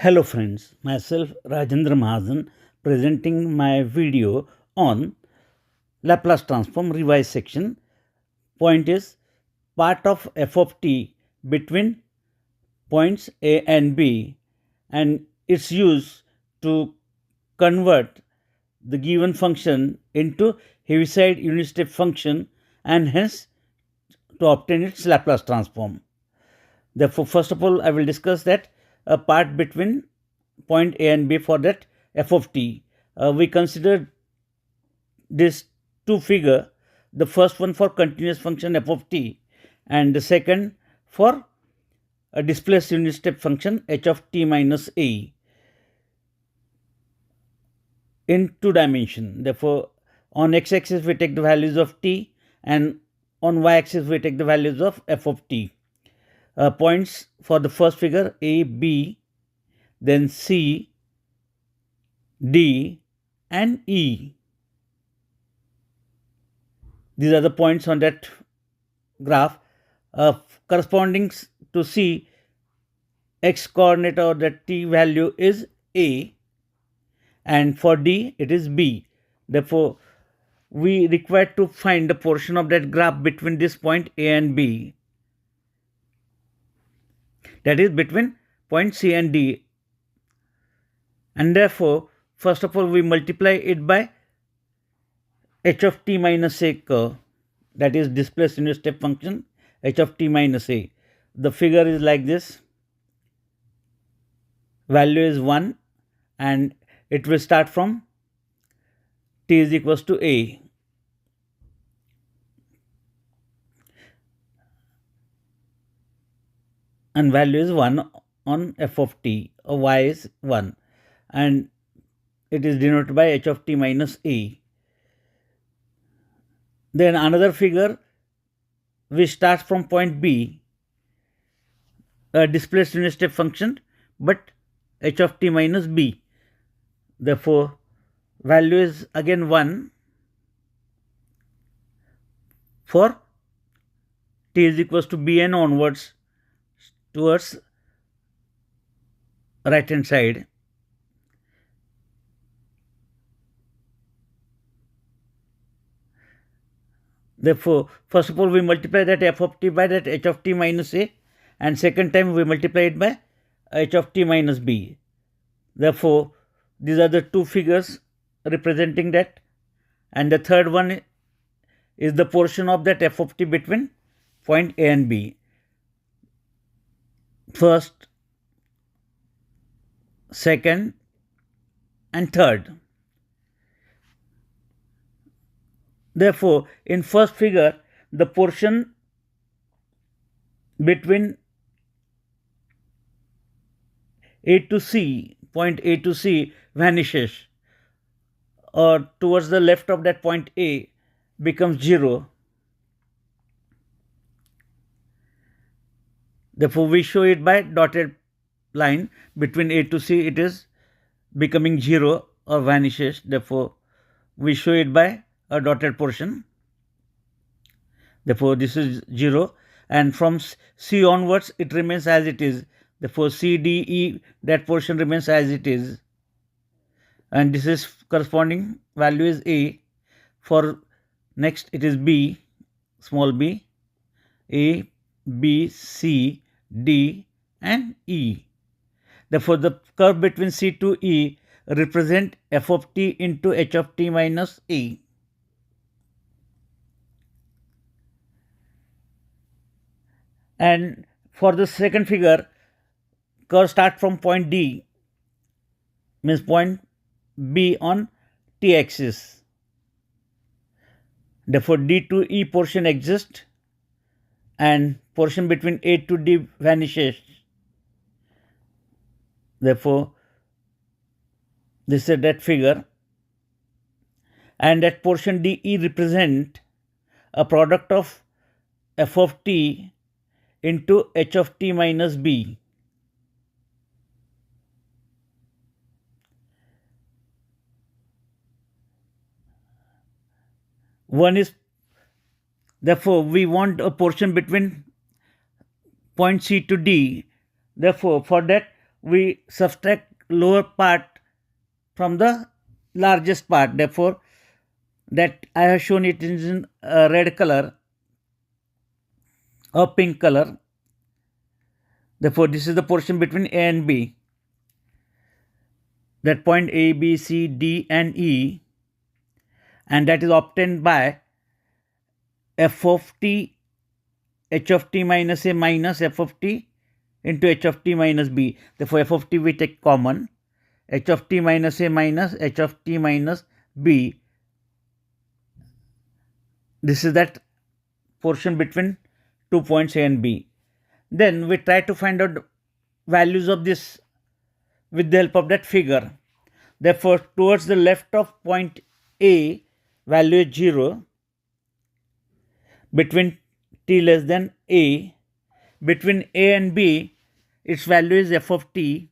Hello friends, myself Rajendra Mahajan presenting my video on Laplace Transform revised section. Point is part of f of t between points A and B and its use to convert the given function into Heaviside unit step function and hence to obtain its Laplace transform. Therefore, first of all, I will discuss that a part between point A and B for that f of t. We consider this two figure, the first one for continuous function f of t and the second for a displaced unit step function h of t minus a in two dimension. Therefore, on x-axis we take the values of t and on y-axis we take the values of f of t. Points for the first figure A, B, then C, D and E. These are the points on that graph. Corresponding to C, x coordinate or the t value is A and for D it is B. Therefore, we require to find the portion of that graph between this point A and B, that is between point C and D, and therefore first of all we multiply it by h of t minus a curve, that is displaced unit step function h of t minus a. The figure is like this. Value is 1 and it will start from t is equals to a. And value is 1 on f of t, or y is 1 and it is denoted by h of t minus a. Then another figure which starts from point B, a displaced unit step function but h of t minus b. Therefore, value is again 1 for t is equals to b and onwards towards right hand side. Therefore, first of all we multiply that f of t by that h of t minus a and second time we multiply it by h of t minus b. Therefore, these are the two figures representing that, and the third one is the portion of that f of t between point A and B. First, second and third. Therefore, in first figure the portion between A to C, point A to C vanishes, or towards the left of that point A becomes 0. Therefore, we show it by dotted line between A to C, it is becoming 0 or vanishes. Therefore, we show it by a dotted portion. Therefore, this is 0 and from C onwards it remains as it is. Therefore, C, D, E, that portion remains as it is, and this is corresponding value is A. For next it is B, small b, A, B, C, D and E. Therefore, the curve between C to E represent f of t into h of t minus a. And for the second figure, curve start from point D, means point B on t axis. Therefore, D to E portion exists and portion between A to D vanishes. Therefore, this is that figure, and that portion DE represent a product of f of t into h of t minus b. One is, therefore, we want a portion between point C to D. Therefore, for that we subtract lower part from the largest part. Therefore, that I have shown it in red color or pink color. Therefore, this is the portion between A and B. That point A, B, C, D and E, and that is obtained by f of t, h of t minus a minus f of t into h of t minus b. Therefore, f of t we take common, h of t minus a minus h of t minus b. This is that portion between 2 points A and B. Then we try to find out values of this with the help of that figure. Therefore, towards the left of point A, value is 0. Between t less than A, between A and B, its value is f of t.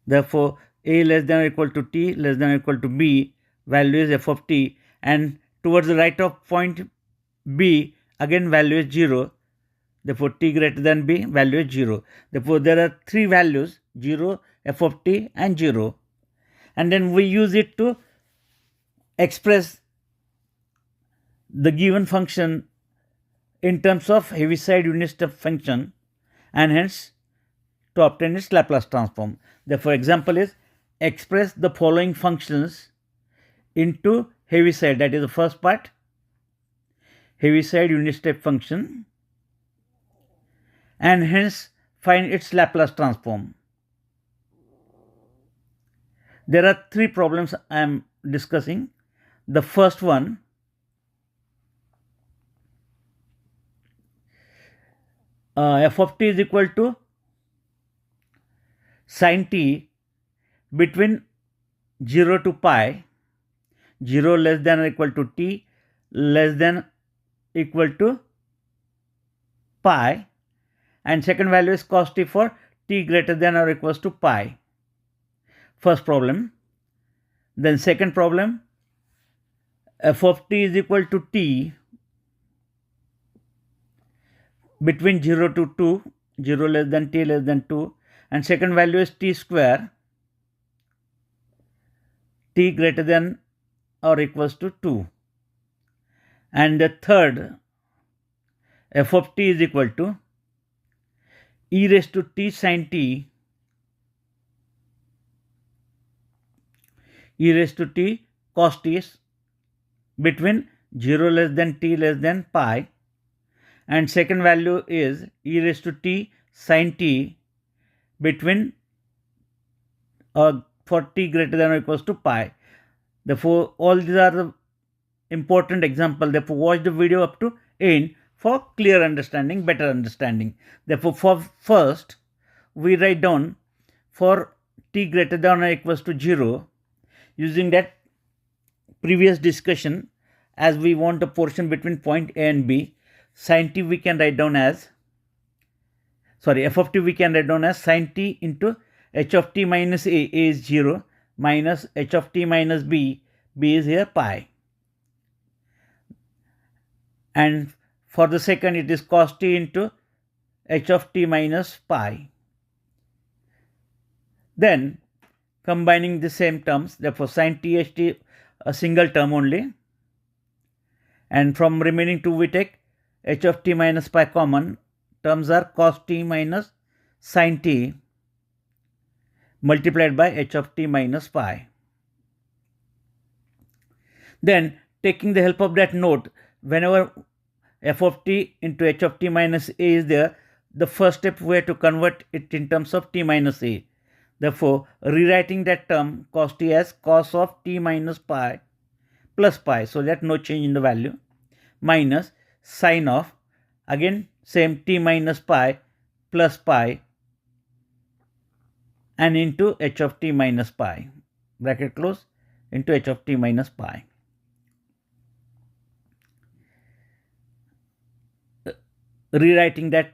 Therefore, A less than or equal to t, less than or equal to b, value is f of t. And towards the right of point B, again value is 0. Therefore, t greater than b, value is 0. Therefore, there are three values, 0, f of t and 0. And then we use it to express the given function in terms of Heaviside unit step function, and hence to obtain its Laplace transform. Therefore, example is express the following functions into Heaviside. That is the first part, Heaviside unit step function, and hence find its Laplace transform. There are three problems I am discussing. The first one, f of t is equal to sin t between 0 to pi, 0 less than or equal to t, less than equal to pi, and second value is cos t for t greater than or equals to pi. First problem. Then second problem, f of t is equal to t between 0 to 2, 0 less than t less than 2, and second value is t square, t greater than or equals to 2. And the third, f of t is equal to e raised to t sin t, e raised to t cos t between 0 less than t less than pi, and second value is e raised to t sin t between for t greater than or equals to pi. Therefore, all these are the important examples. Therefore, watch the video up to end for clear understanding, better understanding. Therefore, for first, we write down for t greater than or equals to 0, using that previous discussion, as we want a portion between point A and B, sin t we can write down as, f of t we can write down as sin t into h of t minus a is 0, minus h of t minus b is here pi. And for the second, it is cos t into h of t minus pi. Then combining the same terms, therefore sin t h t a single term only, and from remaining two we take h of t minus pi common. Terms are cos t minus sin t multiplied by h of t minus pi. Then, taking the help of that note, whenever f of t into h of t minus a is there, the first step we have to convert it in terms of t minus a. Therefore, rewriting that term cos t as cos of t minus pi plus pi, so that no change in the value, minus sin of, again same t minus pi plus pi, and into h of t minus pi, bracket close, into h of t minus pi. Rewriting that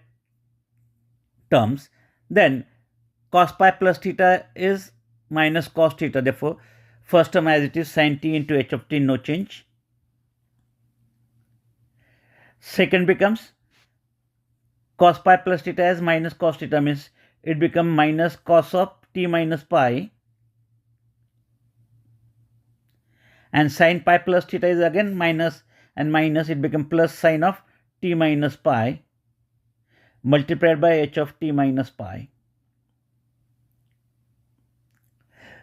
terms, then cos pi plus theta is minus cos theta. Therefore, first term as it is, sin t into h of t, no change. Second becomes cos pi plus theta as minus cos theta, means it becomes minus cos of t minus pi, and sin pi plus theta is again minus and minus, it becomes plus sin of t minus pi multiplied by h of t minus pi.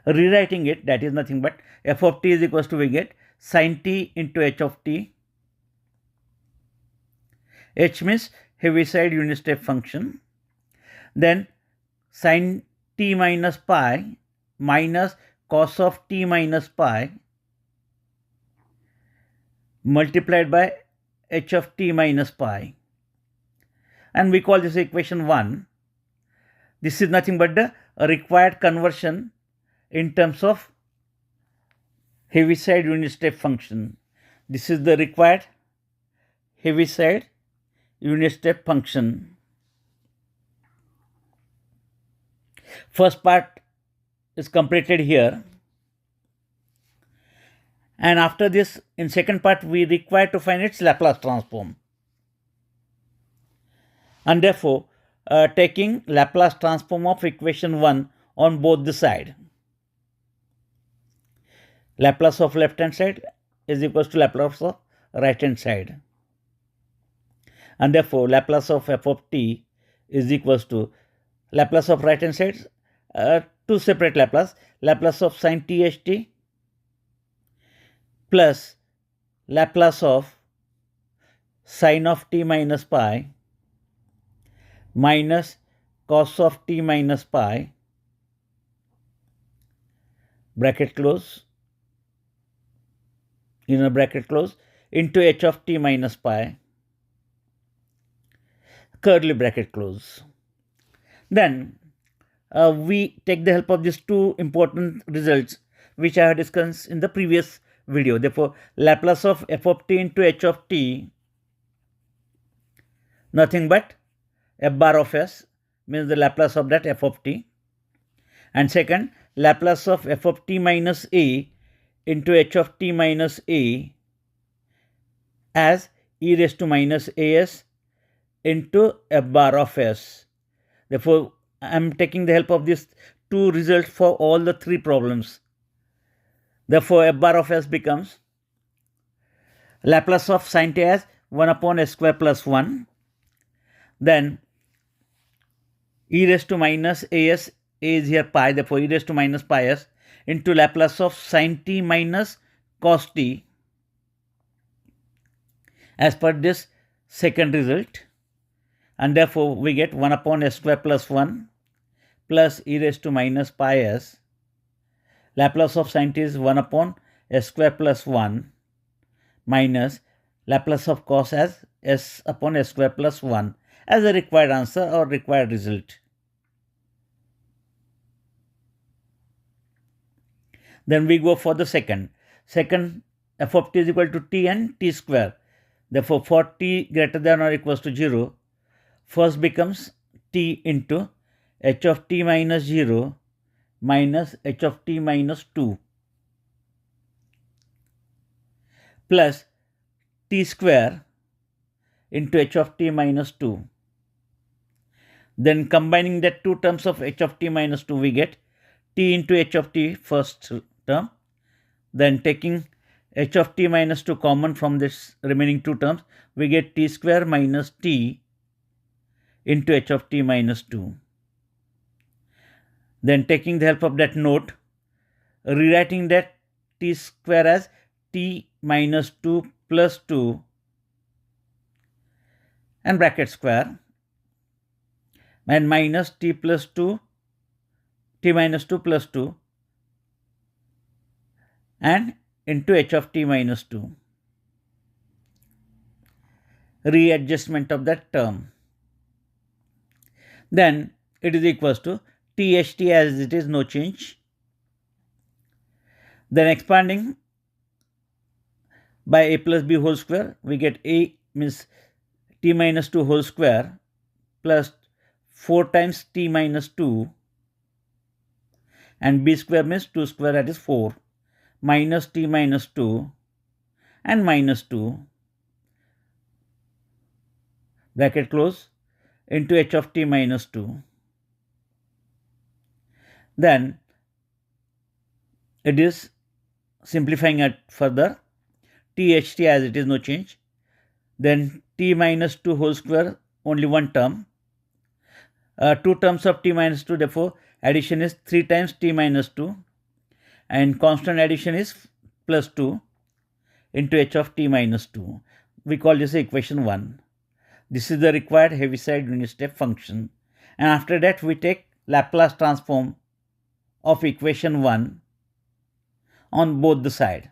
Rewriting it, that is nothing but f of t is equals to, we get sin t into h of t. H means Heaviside unit step function. Then sin t minus pi minus cos of t minus pi multiplied by h of t minus pi. And we call this equation 1. This is nothing but the required conversion in terms of Heaviside unit step function. This is the required Heaviside unit step function. First part is completed here. And after this, in second part, we require to find its Laplace transform. And therefore, taking Laplace transform of equation 1 on both the side. Laplace of left hand side is equals to Laplace of right hand side. And therefore, Laplace of f of t is equals to Laplace of right hand side, two separate Laplace, Laplace of sin t h t plus Laplace of sin of t minus pi minus cos of t minus pi, bracket close, inner bracket close, into h of t minus pi, curly bracket close. Then we take the help of these two important results which I have discussed in the previous video. Therefore, Laplace of f of t into h of t, nothing but f bar of s, means the Laplace of that f of t. And second, Laplace of f of t minus a into h of t minus a as e raised to minus as into f bar of s. Therefore, I am taking the help of these two results for all the three problems. Therefore, f bar of s becomes Laplace of sin t as 1 upon s square plus 1. Then e raised to minus as, a is here pi, therefore e raised to minus pi s into Laplace of sin t minus cos t as per this second result. And therefore, we get 1 upon s square plus 1 plus e raised to minus pi s. Laplace of sin t is 1 upon s square plus 1 minus Laplace of cos as s upon s square plus 1 as a required answer or required result. Then we go for the second. Second, f of t is equal to t and t square. Therefore, for t greater than or equals to 0, first becomes t into h of t minus 0 minus h of t minus 2 plus t square into h of t minus 2. Then combining that two terms of h of t minus 2, we get t into h of t first term. Then taking h of t minus 2 common from this remaining two terms, we get t square minus t into h of t minus 2. Then taking the help of that note, rewriting that t square as t minus 2 plus 2 and bracket square, and minus t plus 2, t minus 2 plus 2 and into h of t minus 2. Readjustment of that term. Then it is equals to tht as it is, no change. Then expanding by a plus b whole square, we get a means t minus 2 whole square plus 4 times t minus 2 and b square means 2 square, that is 4, minus t minus 2 and minus 2 bracket close into h of t minus 2. Then it is simplifying it further, THT as it is, no change. Then t minus 2 whole square, only one term. Two terms of t minus 2, therefore addition is 3 times t minus 2, and constant addition is plus 2 into h of t minus 2. We call this equation 1. This is the required Heaviside unit step function. And after that we take Laplace transform of equation 1 on both the side.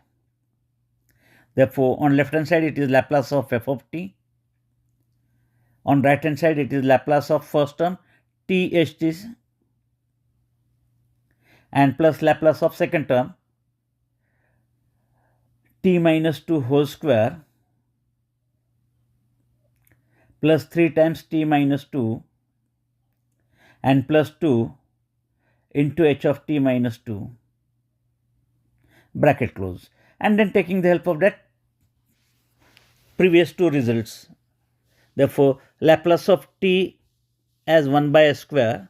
Therefore, on left hand side it is Laplace of f of t. On right hand side it is Laplace of first term THT and plus Laplace of second term t minus 2 whole square plus 3 times t minus 2 and plus 2 into h of t minus 2, bracket close. And then taking the help of that previous two results. Therefore, Laplace of t as 1 by s square,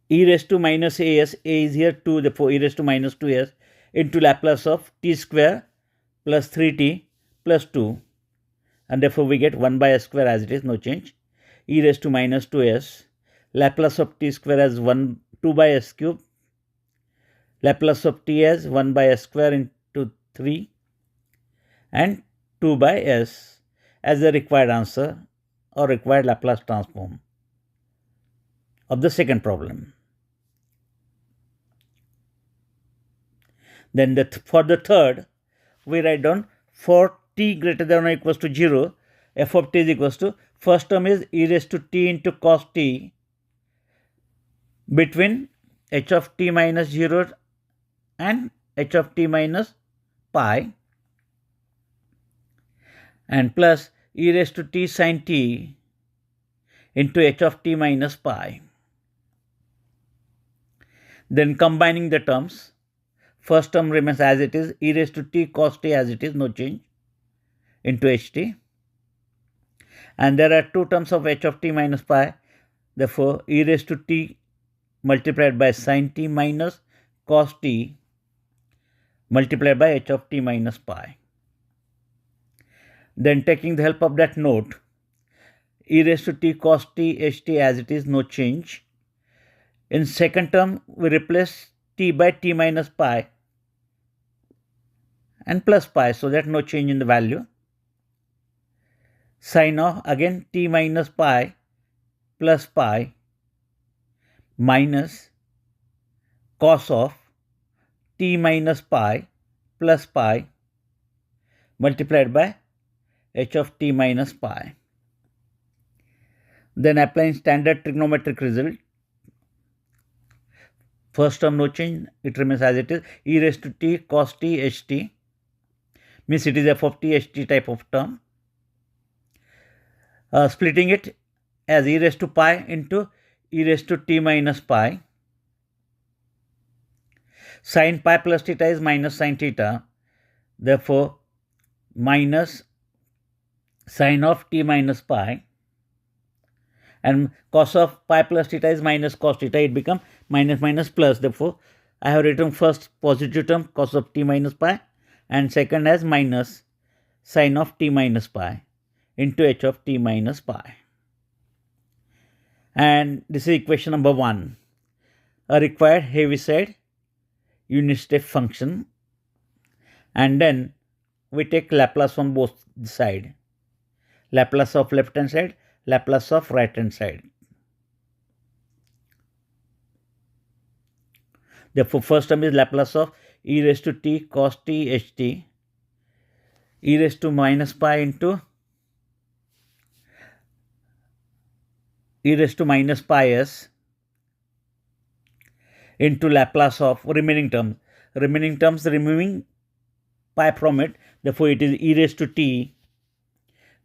e raised to minus as, a is here 2, therefore e raised to minus 2s into Laplace of t square plus 3t plus 2, and therefore we get 1 by s square as it is, no change. E raised to minus 2s, Laplace of t square as 2 by s cube, Laplace of t as 1 by s square into 3 and 2 by s as the required answer or required Laplace transform of the second problem. Then for the third, we write down for t greater than or equals to 0, f of t is equals to, first term is e raised to t into cos t between h of t minus 0 and h of t minus pi, and plus e raised to t sin t into h of t minus pi. Then combining the terms, first term remains as it is, e raised to t cos t as it is, no change, into ht. And there are two terms of h of t minus pi, therefore e raised to t multiplied by sin t minus cos t multiplied by h of t minus pi. Then taking the help of that note, e raised to t cos t ht as it is, no change. In second term, we replace t by t minus pi and plus pi, so that no change in the value. Sin of again t minus pi plus pi minus cos of t minus pi plus pi multiplied by h of t minus pi. Then applying standard trigonometric result, first term no change, it remains as it is, e raised to t cos t ht, means it is f of t ht type of term. Splitting it as e raised to pi into e raised to t minus pi. Sin pi plus theta is minus sin theta, therefore minus sin of t minus pi, and cos of pi plus theta is minus cos theta, it becomes minus minus plus, therefore I have written first positive term cos of t minus pi and second as minus sin of t minus pi into h of t minus pi. And this is equation number 1, a required Heaviside unit step function. And then we take Laplace on both sides, Laplace of left hand side, Laplace of right hand side. Therefore, first term is Laplace of e raised to t cos t ht, e raised to minus pi into e raised to minus pi s into Laplace of remaining terms removing pi from it, therefore it is e raised to t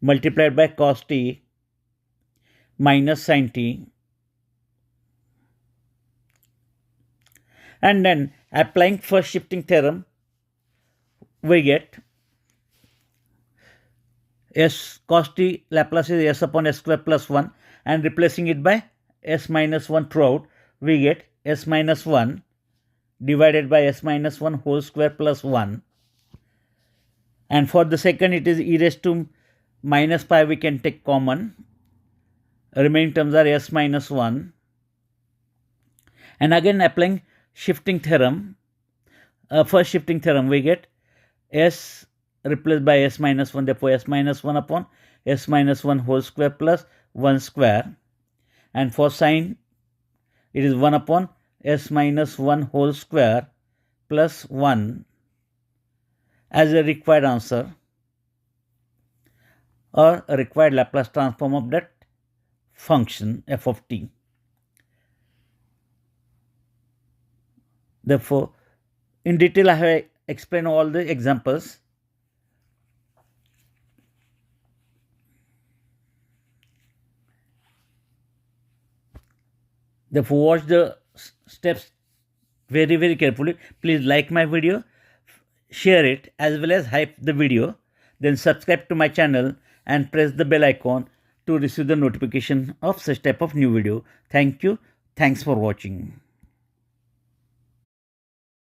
multiplied by cos t minus sin t, and then applying first shifting theorem, we get s cos t Laplace is s upon s square plus 1, and replacing it by s minus 1 throughout, we get s minus 1 divided by s minus 1 whole square plus 1. And for the second, it is e raised to minus pi, we can take common. Remaining terms are s minus 1. And again applying shifting theorem, first shifting theorem, we get s replaced by s minus 1, therefore s minus 1 upon s minus 1 whole square plus 1 square. And for sine, it is 1 upon s minus 1 whole square plus 1 as a required answer, or a required Laplace transform of that function f of t. Therefore, in detail I have explained all the examples. Therefore, watch the steps very carefully. Please like my video, share it, as well as hype the video. Then subscribe to my channel and press the bell icon to receive the notification of such type of new video. Thank you. Thanks for watching.